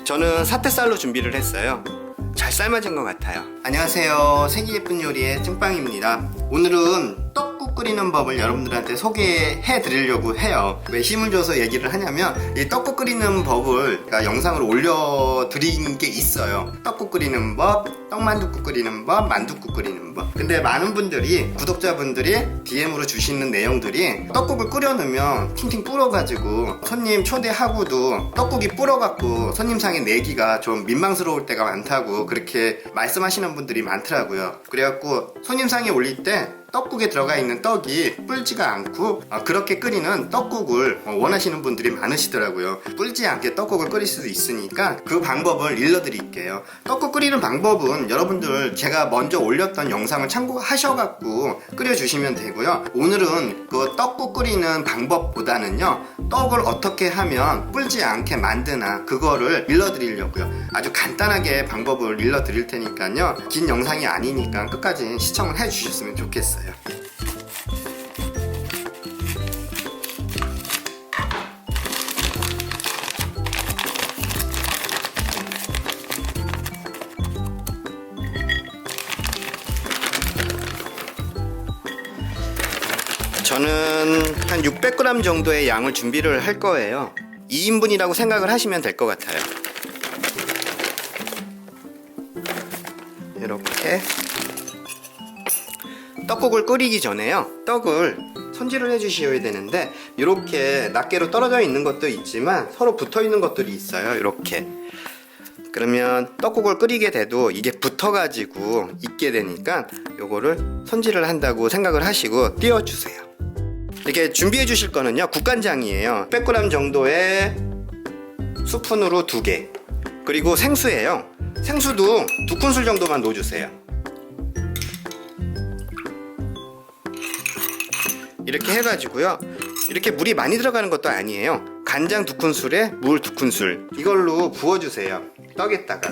저는 사태살로 준비를 했어요. 잘 삶아진 것 같아요. 안녕하세요, 색이 예쁜 요리의 찐빵입니다. 오늘은 떡국 끓이는 법을 여러분들한테 소개해 드리려고 해요. 왜 힘을 줘서 얘기를 하냐면, 이 떡국 끓이는 법을 영상으로 올려 드린 게 있어요. 떡국 끓이는 법, 떡만둣국 끓이는 법, 만둣국 끓이는 법. 근데 많은 분들이, 구독자분들이 DM으로 주시는 내용들이 떡국을 끓여 놓으면 팅팅 불어가지고 손님 초대하고도 떡국이 불어갖고 손님상에 내기가 좀 민망스러울 때가 많다고 그렇게 말씀하시는 분들이 많더라고요. 그래갖고 손님상에 올릴 때 떡국에 들어가 있는 떡이 불지가 않고 그렇게 끓이는 떡국을 원하시는 분들이 많으시더라고요. 불지 않게 떡국을 끓일 수도 있으니까 그 방법을 일러드릴게요. 떡국 끓이는 방법은 여러분들 제가 먼저 올렸던 영상을 참고하셔갖고 끓여주시면 되고요. 오늘은 그 떡국 끓이는 방법보다는요, 떡을 어떻게 하면 불지 않게 만드나 그거를 일러드리려고요. 아주 간단하게 방법을 일러드릴 테니까요, 긴 영상이 아니니까 끝까지 시청을 해주셨으면 좋겠어요. 저는 한 600g 정도의 양을 준비를 할 거예요. 2인분이라고 생각을 하시면 될 것 같아요. 이렇게 떡국을 끓이기 전에요, 떡을 손질을 해주셔야 되는데, 이렇게 낱개로 떨어져 있는 것도 있지만 서로 붙어 있는 것들이 있어요. 이렇게. 그러면 떡국을 끓이게 돼도 이게 붙어가지고 익게 되니까 요거를 손질을 한다고 생각을 하시고 띄워주세요. 이렇게 준비해 주실 거는요, 국간장이에요. 100g 정도의 스푼으로 2개, 그리고 생수예요. 생수도 2큰술 정도만 넣어주세요. 이렇게 해가지고요, 이렇게 물이 많이 들어가는 것도 아니에요. 간장 2큰술에 물 2큰술, 이걸로 부어주세요, 떡에다가.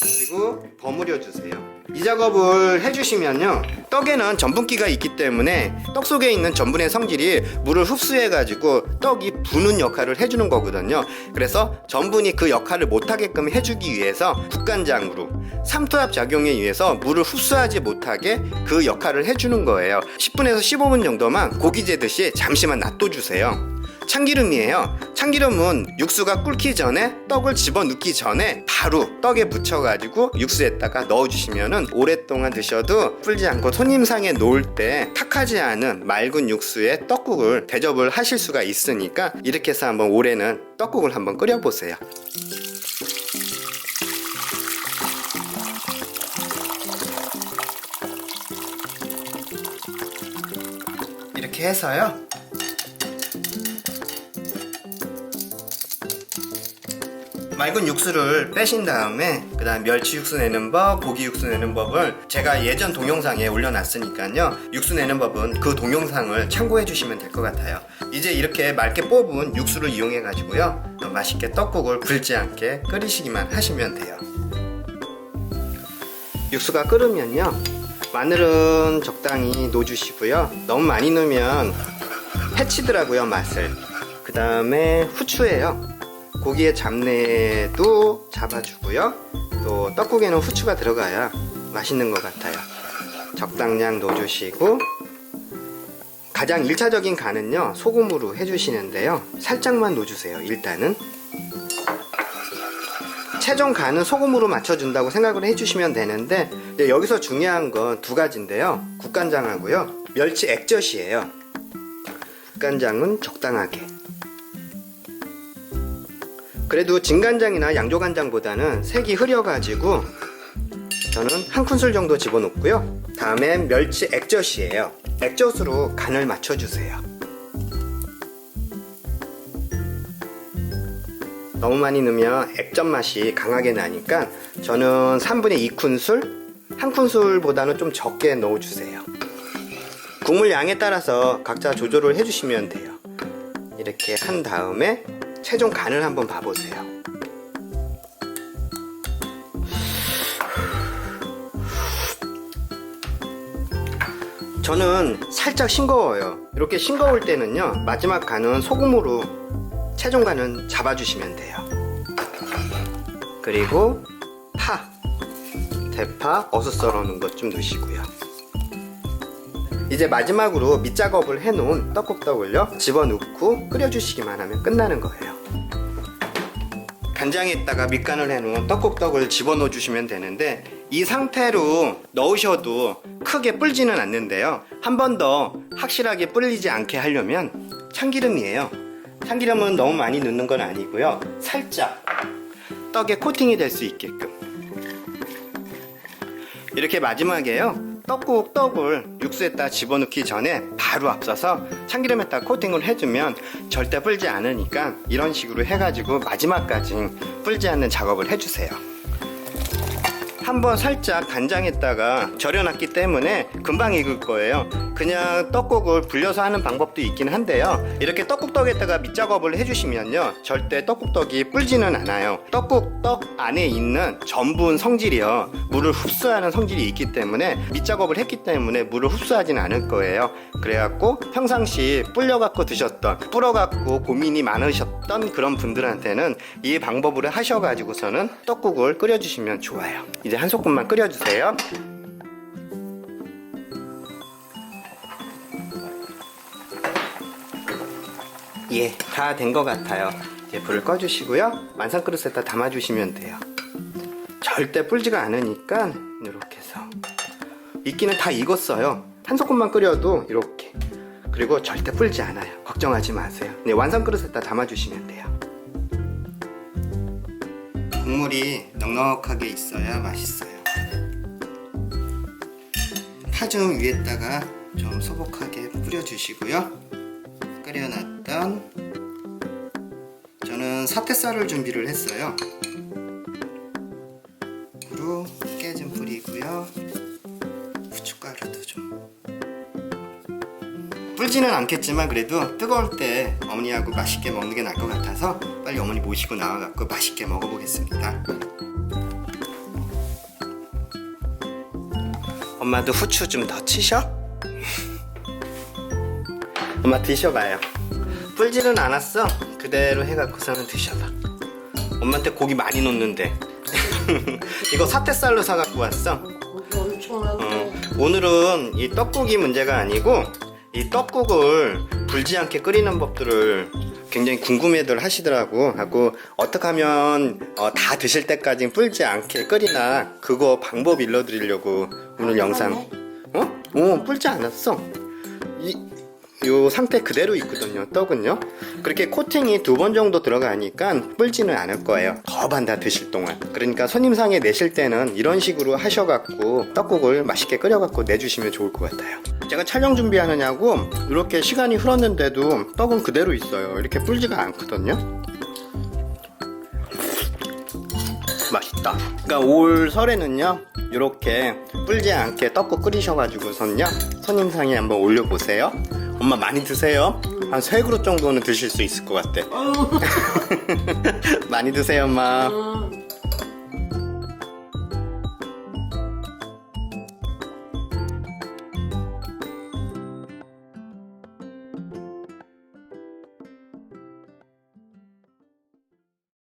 그리고 버무려 주세요. 이 작업을 해주시면요, 떡에는 전분기가 있기 때문에 떡 속에 있는 전분의 성질이 물을 흡수해 가지고 떡이 부는 역할을 해주는 거거든요. 그래서 전분이 그 역할을 못하게끔 해주기 위해서 국간장으로 삼투압 작용에 의해서 물을 흡수하지 못하게 그 역할을 해주는 거예요. 10분에서 15분 정도만 고기 재듯이 잠시만 놔둬주세요. 참기름이에요. 참기름은 육수가 끓기 전에, 떡을 집어넣기 전에 바로 떡에 묻혀가지고 육수에다가 넣어주시면은 오랫동안 드셔도 불지 않고 손님상에 놓을 때 탁하지 않은 맑은 육수에 떡국을 대접을 하실 수가 있으니까, 이렇게 해서 한번 올해는 떡국을 한번 끓여보세요. 이렇게 해서요, 맑은 육수를 빼신 다음에 그 다음 멸치 육수 내는 법, 고기 육수 내는 법을 제가 예전 동영상에 올려놨으니까요, 육수 내는 법은 그 동영상을 참고해 주시면 될 것 같아요. 이제 이렇게 맑게 뽑은 육수를 이용해 가지고요, 맛있게 떡국을 불지 않게 끓이시기만 하시면 돼요. 육수가 끓으면요, 마늘은 적당히 넣어주시고요, 너무 많이 넣으면 해치더라고요, 맛을. 그 다음에 후추예요. 고기의 잡내도 잡아주고요, 또 떡국에는 후추가 들어가야 맛있는 것 같아요. 적당량 넣어주시고, 가장 1차적인 간은요, 소금으로 해주시는데요, 살짝만 넣어주세요. 일단은 최종 간은 소금으로 맞춰준다고 생각을 해주시면 되는데, 여기서 중요한 건 2가지인데요, 국간장하고요, 멸치 액젓이에요. 국간장은 적당하게, 그래도 진간장이나 양조간장보다는 색이 흐려가지고 저는 한 큰술 정도 집어넣고요. 다음엔 멸치 액젓이에요. 액젓으로 간을 맞춰주세요. 너무 많이 넣으면 액젓 맛이 강하게 나니까 저는 3분의 2큰술? 한 큰술보다는 좀 적게 넣어주세요. 국물 양에 따라서 각자 조절을 해주시면 돼요. 이렇게 한 다음에 최종 간을 한번 봐보세요. 저는 살짝 싱거워요. 이렇게 싱거울 때는요, 마지막 간은 소금으로 최종 간은 잡아주시면 돼요. 그리고 파, 대파, 어슷 썰어놓은 것 좀 넣으시고요. 이제 마지막으로 밑작업을 해놓은 떡국떡을요 집어넣고 끓여주시기만 하면 끝나는 거예요. 간장에다가 밑간을 해놓은 떡국떡을 집어넣어 주시면 되는데, 이 상태로 넣으셔도 크게 불지는 않는데요, 한 번 더 확실하게 불리지 않게 하려면 참기름이에요. 참기름은 너무 많이 넣는 건 아니고요, 살짝 떡에 코팅이 될 수 있게끔. 이렇게 마지막에요, 떡을 육수에다 집어넣기 전에 바로 앞서서 참기름에다 코팅을 해주면 절대 불지 않으니까 이런 식으로 해가지고 마지막까지 불지 않는 작업을 해주세요. 한번 살짝 간장에다가 절여놨기 때문에 금방 익을 거예요. 그냥 떡국을 불려서 하는 방법도 있긴 한데요, 이렇게 떡국떡에다가 밑작업을 해주시면요 절대 떡국떡이 불지는 않아요. 떡국떡 안에 있는 전분 성질이요, 물을 흡수하는 성질이 있기 때문에 밑작업을 했기 때문에 물을 흡수하지는 않을 거예요. 그래갖고 평상시 불려갖고 드셨던, 불어갖고 고민이 많으셨던 그런 분들한테는 이 방법으로 하셔가지고서는 떡국을 끓여주시면 좋아요. 이제 한 소끔만 끓여주세요. 예, 다 된 것 같아요. 이제 불을 꺼주시고요, 완상 그릇에다 담아주시면 돼요. 절대 불지가 않으니까 이렇게 해서, 익기는 다 익었어요. 한 소끔만 끓여도 이렇게. 그리고 절대 불지 않아요. 걱정하지 마세요. 네, 완상 그릇에다 담아주시면 돼요. 국물이 넉넉하게 있어야 맛있어요. 파 좀 위에다가 좀 소복하게 뿌려주시고요. 끓여놨던, 저는 사태살을 준비를 했어요. 그리고 깨 좀 뿌리고요, 후춧가루도 좀. 불지는 않겠지만 그래도 뜨거울 때 어머니하고 맛있게 먹는 게 나을 것 같아서 빨리 어머니 모시고 나와갖고 맛있게 먹어보겠습니다. 엄마도 후추 좀 더 치셔? 엄마 드셔봐요. 불지는 않았어. 그대로 해갖고서는 드셔봐. 엄마한테 고기 많이 넣는데. 이거 사태살로 사갖고 왔어. 오늘은 이 떡국이 문제가 아니고, 이 떡국을 불지 않게 끓이는 법들을 굉장히 궁금해들 하시더라고. 하고 어떻게 하면 다 드실 때까지 불지 않게 끓이나, 그거 방법 일러드리려고 오늘 영상. 불지 않았어. 요 상태 그대로 있거든요, 떡은요. 그렇게 코팅이 2번 정도 들어가니까 불지는 않을 거예요, 더 반다 드실 동안. 그러니까 손님상에 내실 때는 이런 식으로 하셔갖고 떡국을 맛있게 끓여갖고 내주시면 좋을 것 같아요. 제가 촬영 준비하느냐고 이렇게 시간이 흘렀는데도 떡은 그대로 있어요. 이렇게 불지가 않거든요. 맛있다. 그러니까 올 설에는요 이렇게 불지 않게 떡국 끓이셔가지고선요 손님상에 한번 올려보세요. 엄마 많이 드세요. 한 3그릇 정도는 드실 수 있을 것 같아. 많이 드세요, 엄마.